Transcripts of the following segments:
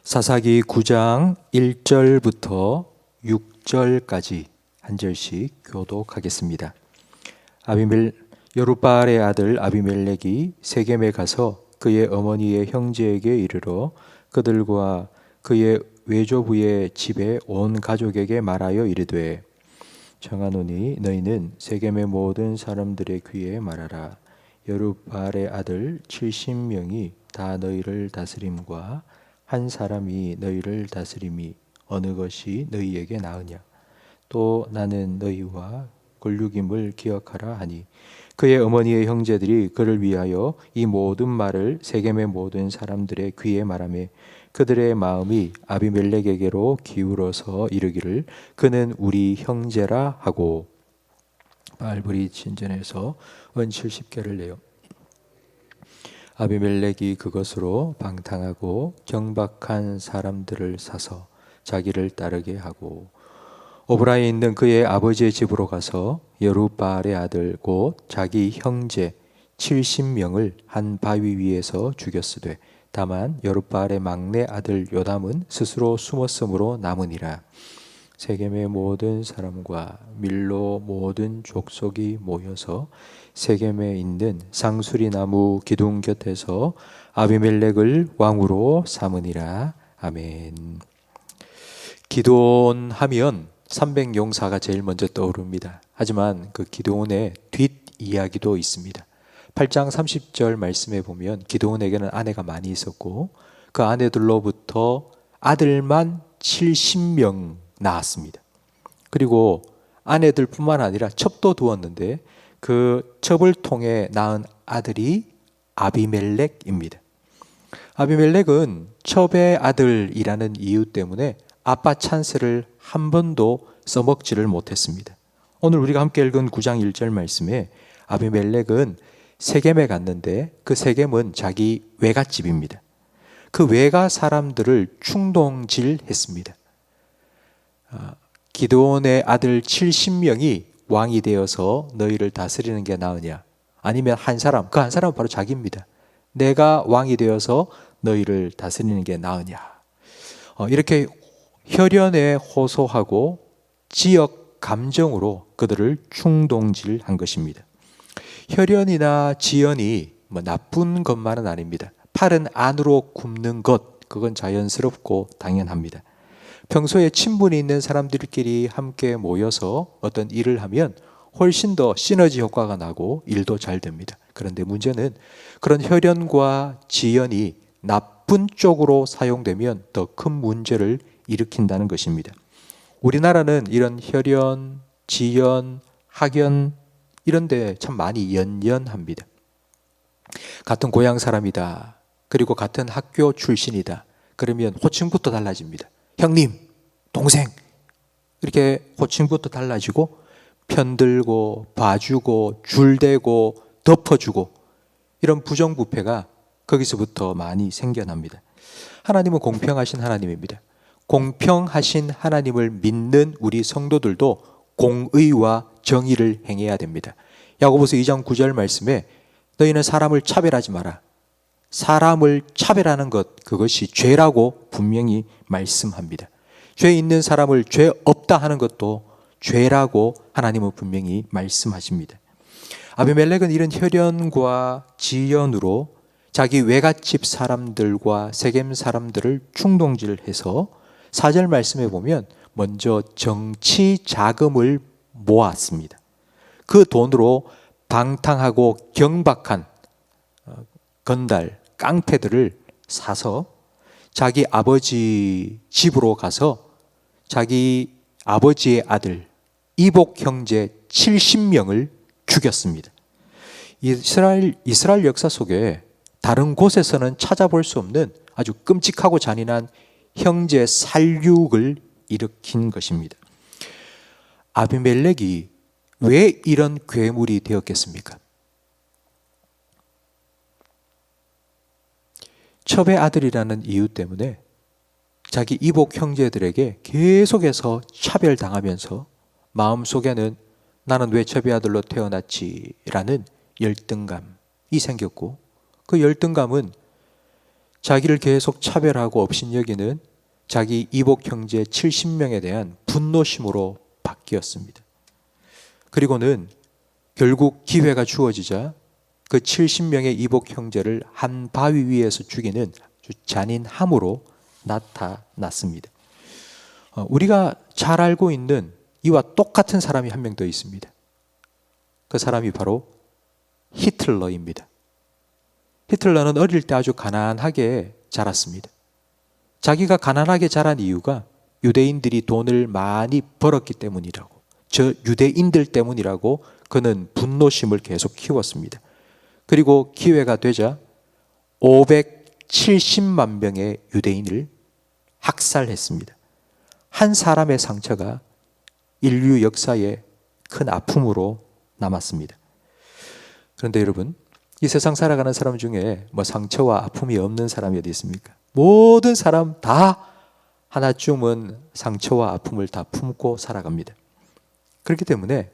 사사기 9장 1절부터 6절까지 한 절씩 교독하겠습니다. 여룻바알의 아들 아비멜렉이 세겜에 가서 그의 어머니의 형제에게 이르러 그들과 그의 외조부의 집에 온 가족에게 말하여 이르되, 청하노니 너희는 세겜의 모든 사람들의 귀에 말하라. 여룻바알의 아들 70명이 다 너희를 다스림과 한 사람이 너희를 다스림이 어느 것이 너희에게 나으냐. 또 나는 너희와 권륙임을 기억하라 하니, 그의 어머니의 형제들이 그를 위하여 이 모든 말을 세겜의 모든 사람들의 귀에 말하매 그들의 마음이 아비멜렉에게로 기울어서 이르기를 그는 우리 형제라 하고 바알브리 진전에서 은 70개를 내요. 아비멜렉이 그것으로 방탕하고 경박한 사람들을 사서 자기를 따르게 하고 오브라에 있는 그의 아버지의 집으로 가서 여룻바알의 아들 곧 자기 형제 70명을 한 바위 위에서 죽였으되 다만 여룻바알의 막내 아들 요담은 스스로 숨었으므로 남으니라. 세겜의 모든 사람과 밀로 모든 족속이 모여서 세겜에 있는 상수리 나무 기둥 곁에서 아비멜렉을 왕으로 삼으니라. 아멘. 기드온 하면 300용사가 제일 먼저 떠오릅니다. 하지만 그 기드온의 뒷이야기도 있습니다. 8장 30절 말씀에 보면 기드온에게는 아내가 많이 있었고 그 아내들로부터 아들만 70명 낳았습니다. 그리고 아내들뿐만 아니라 첩도 두었는데 그 첩을 통해 낳은 아들이 아비멜렉입니다. 아비멜렉은 첩의 아들이라는 이유 때문에 아빠 찬스를 한 번도 써먹지를 못했습니다. 오늘 우리가 함께 읽은 9장 1절 말씀에 아비멜렉은 세겜에 갔는데 그 세겜은 자기 외갓집입니다. 그 외가 사람들을 충동질했습니다. 기드온의 아들 70명이 왕이 되어서 너희를 다스리는 게 나으냐, 아니면 한 사람, 그 한 사람은 바로 자기입니다. 내가 왕이 되어서 너희를 다스리는 게 나으냐. 이렇게 혈연에 호소하고 지역 감정으로 그들을 충동질한 것입니다. 혈연이나 지연이 나쁜 것만은 아닙니다. 팔은 안으로 굽는 것, 그건 자연스럽고 당연합니다. 평소에 친분이 있는 사람들끼리 함께 모여서 어떤 일을 하면 훨씬 더 시너지 효과가 나고 일도 잘 됩니다. 그런데 문제는 그런 혈연과 지연이 나쁜 쪽으로 사용되면 더 큰 문제를 일으킨다는 것입니다. 우리나라는 이런 혈연, 지연, 학연 이런 데 참 많이 연연합니다. 같은 고향 사람이다. 그리고 같은 학교 출신이다. 그러면 호칭부터 달라집니다. 형님, 동생, 이렇게 호칭부터 달라지고 편들고 봐주고 줄대고 덮어주고 이런 부정부패가 거기서부터 많이 생겨납니다. 하나님은 공평하신 하나님입니다. 공평하신 하나님을 믿는 우리 성도들도 공의와 정의를 행해야 됩니다. 야고보서 2장 9절 말씀에 너희는 사람을 차별하지 마라. 사람을 차별하는 것, 그것이 죄라고 분명히 말씀합니다. 죄 있는 사람을 죄 없다 하는 것도 죄라고 하나님은 분명히 말씀하십니다. 아비멜렉은 이런 혈연과 지연으로 자기 외갓집 사람들과 세겜 사람들을 충동질해서 4절 말씀에 보면 먼저 정치 자금을 모았습니다. 그 돈으로 방탕하고 경박한 건달, 깡패들을 사서 자기 아버지 집으로 가서 자기 아버지의 아들 이복 형제 70명을 죽였습니다. 이스라엘 역사 속에 다른 곳에서는 찾아볼 수 없는 아주 끔찍하고 잔인한 형제 살육을 일으킨 것입니다. 아비멜렉이 왜 이런 괴물이 되었겠습니까? 첩의 아들이라는 이유 때문에 자기 이복 형제들에게 계속해서 차별당하면서 마음속에는 나는 왜 첩의 아들로 태어났지? 라는 열등감이 생겼고 그 열등감은 자기를 계속 차별하고 업신여기는 자기 이복 형제 70명에 대한 분노심으로 바뀌었습니다. 그리고는 결국 기회가 주어지자 그 70명의 이복 형제를 한 바위 위에서 죽이는 아주 잔인함으로 나타났습니다. 우리가 잘 알고 있는 이와 똑같은 사람이 한 명 더 있습니다. 그 사람이 바로 히틀러입니다. 히틀러는 어릴 때 아주 가난하게 자랐습니다. 자기가 가난하게 자란 이유가 유대인들이 돈을 많이 벌었기 때문이라고, 저 유대인들 때문이라고 그는 분노심을 계속 키웠습니다. 그리고 기회가 되자 570만 명의 유대인을 학살했습니다. 한 사람의 상처가 인류 역사에 큰 아픔으로 남았습니다. 그런데 여러분, 이 세상 살아가는 사람 중에 뭐 상처와 아픔이 없는 사람이 어디 있습니까? 모든 사람 다 하나쯤은 상처와 아픔을 다 품고 살아갑니다. 그렇기 때문에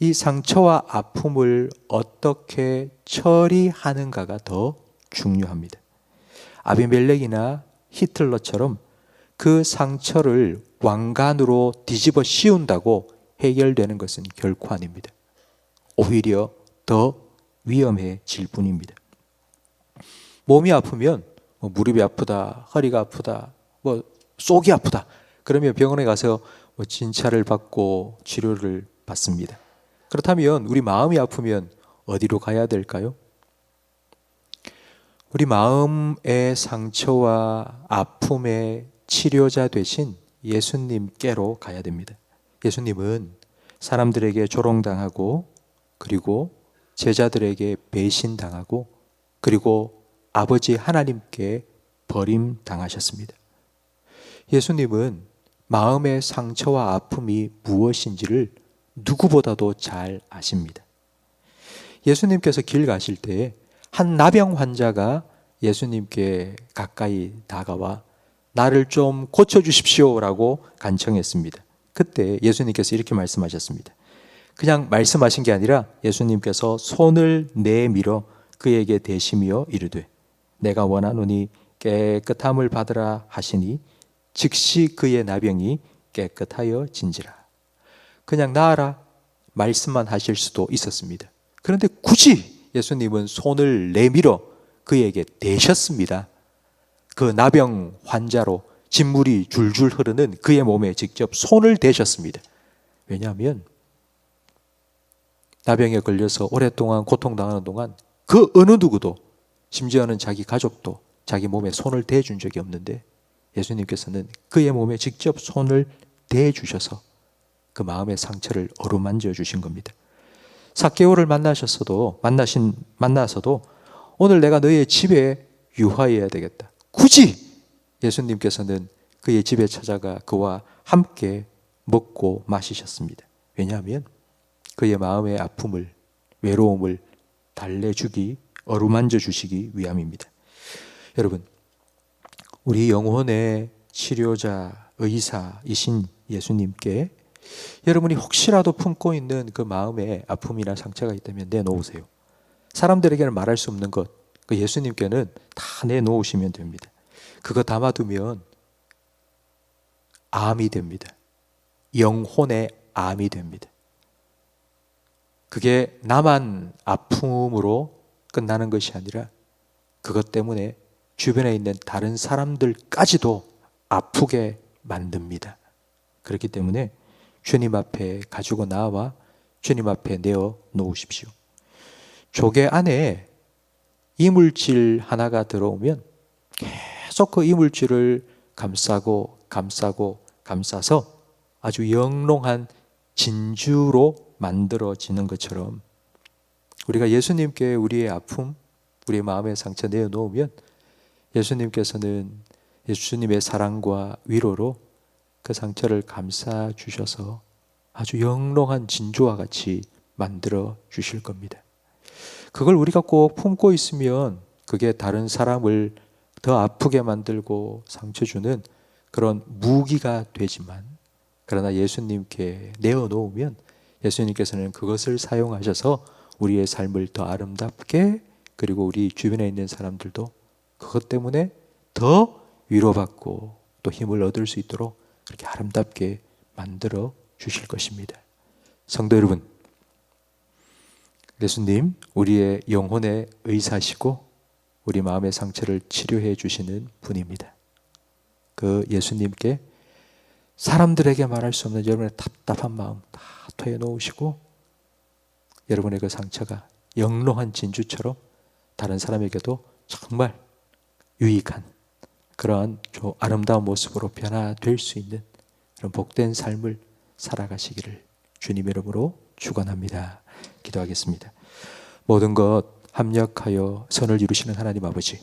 이 상처와 아픔을 어떻게 처리하는가가 더 중요합니다. 아비멜렉이나 히틀러처럼 그 상처를 왕관으로 뒤집어 씌운다고 해결되는 것은 결코 아닙니다. 오히려 더 위험해질 뿐입니다. 몸이 아프면 무릎이 아프다, 허리가 아프다, 속이 아프다, 그러면 병원에 가서 진찰을 받고 치료를 받습니다. 그렇다면 우리 마음이 아프면 어디로 가야 될까요? 우리 마음의 상처와 아픔의 치료자 되신 예수님께로 가야 됩니다. 예수님은 사람들에게 조롱당하고, 그리고 제자들에게 배신당하고, 그리고 아버지 하나님께 버림당하셨습니다. 예수님은 마음의 상처와 아픔이 무엇인지를 누구보다도 잘 아십니다. 예수님께서 길 가실 때 한 나병 환자가 예수님께 가까이 다가와 나를 좀 고쳐주십시오라고 간청했습니다. 그때 예수님께서 이렇게 말씀하셨습니다. 그냥 말씀하신 게 아니라 예수님께서 손을 내밀어 그에게 대시며 이르되 내가 원하노니 깨끗함을 받으라 하시니 즉시 그의 나병이 깨끗하여 진지라. 그냥 나아라 말씀만 하실 수도 있었습니다. 그런데 굳이 예수님은 손을 내밀어 그에게 대셨습니다. 그 나병 환자로 진물이 줄줄 흐르는 그의 몸에 직접 손을 대셨습니다. 왜냐하면 나병에 걸려서 오랫동안 고통당하는 동안 그 어느 누구도, 심지어는 자기 가족도 자기 몸에 손을 대준 적이 없는데 예수님께서는 그의 몸에 직접 손을 대주셔서 그 마음의 상처를 어루만져 주신 겁니다. 삭개오를 만나서도 오늘 내가 너의 집에 유하여야 되겠다, 굳이 예수님께서는 그의 집에 찾아가 그와 함께 먹고 마시셨습니다. 왜냐하면 그의 마음의 아픔을, 외로움을 달래주기, 어루만져 주시기 위함입니다. 여러분, 우리 영혼의 치료자, 의사이신 예수님께 여러분이 혹시라도 품고 있는 그 마음의 아픔이나 상처가 있다면 내놓으세요. 사람들에게는 말할 수 없는 것, 그 예수님께는 다 내놓으시면 됩니다. 그거 담아두면 암이 됩니다. 영혼의 암이 됩니다. 그게 나만 아픔으로 끝나는 것이 아니라 그것 때문에 주변에 있는 다른 사람들까지도 아프게 만듭니다. 그렇기 때문에 주님 앞에 가지고 나와 주님 앞에 내어 놓으십시오. 조개 안에 이물질 하나가 들어오면 계속 그 이물질을 감싸고 감싸서 아주 영롱한 진주로 만들어지는 것처럼 우리가 예수님께 우리의 아픔, 우리의 마음의 상처 내어놓으면 예수님께서는 예수님의 사랑과 위로로 그 상처를 감싸 주셔서 아주 영롱한 진주와 같이 만들어 주실 겁니다. 그걸 우리가 꼭 품고 있으면 그게 다른 사람을 더 아프게 만들고 상처 주는 그런 무기가 되지만, 그러나 예수님께 내어놓으면 예수님께서는 그것을 사용하셔서 우리의 삶을 더 아름답게, 그리고 우리 주변에 있는 사람들도 그것 때문에 더 위로받고 또 힘을 얻을 수 있도록 그렇게 아름답게 만들어 주실 것입니다. 성도 여러분, 예수님 우리의 영혼의 의사시고 우리 마음의 상처를 치료해 주시는 분입니다. 그 예수님께 사람들에게 말할 수 없는 여러분의 답답한 마음 다 토해놓으시고 여러분의 그 상처가 영롱한 진주처럼 다른 사람에게도 정말 유익한 그러한 아름다운 모습으로 변화될 수 있는 그런 복된 삶을 살아가시기를 주님의 이름으로 축원합니다. 기도하겠습니다. 모든 것 합력하여 선을 이루시는 하나님 아버지,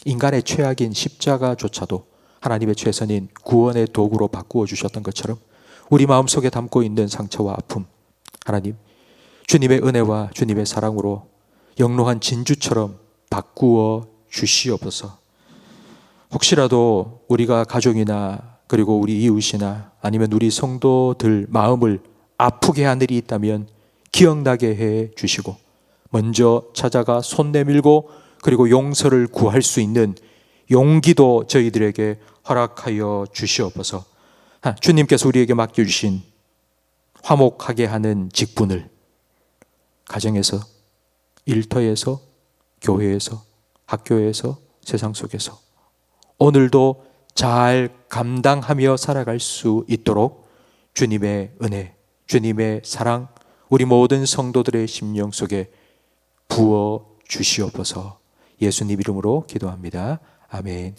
인간의 최악인 십자가조차도 하나님의 최선인 구원의 도구로 바꾸어 주셨던 것처럼 우리 마음속에 담고 있는 상처와 아픔, 하나님 주님의 은혜와 주님의 사랑으로 영롱한 진주처럼 바꾸어 주시옵소서. 혹시라도 우리가 가족이나 그리고 우리 이웃이나 아니면 우리 성도들 마음을 아프게 한 일이 있다면 기억나게 해 주시고 먼저 찾아가 손 내밀고 그리고 용서를 구할 수 있는 용기도 저희들에게 허락하여 주시옵소서. 주님께서 우리에게 맡겨주신 화목하게 하는 직분을 가정에서, 일터에서, 교회에서, 학교에서, 세상 속에서 오늘도 잘 감당하며 살아갈 수 있도록 주님의 은혜, 주님의 사랑 우리 모든 성도들의 심령 속에 부어 주시옵소서. 예수님 이름으로 기도합니다. 아멘.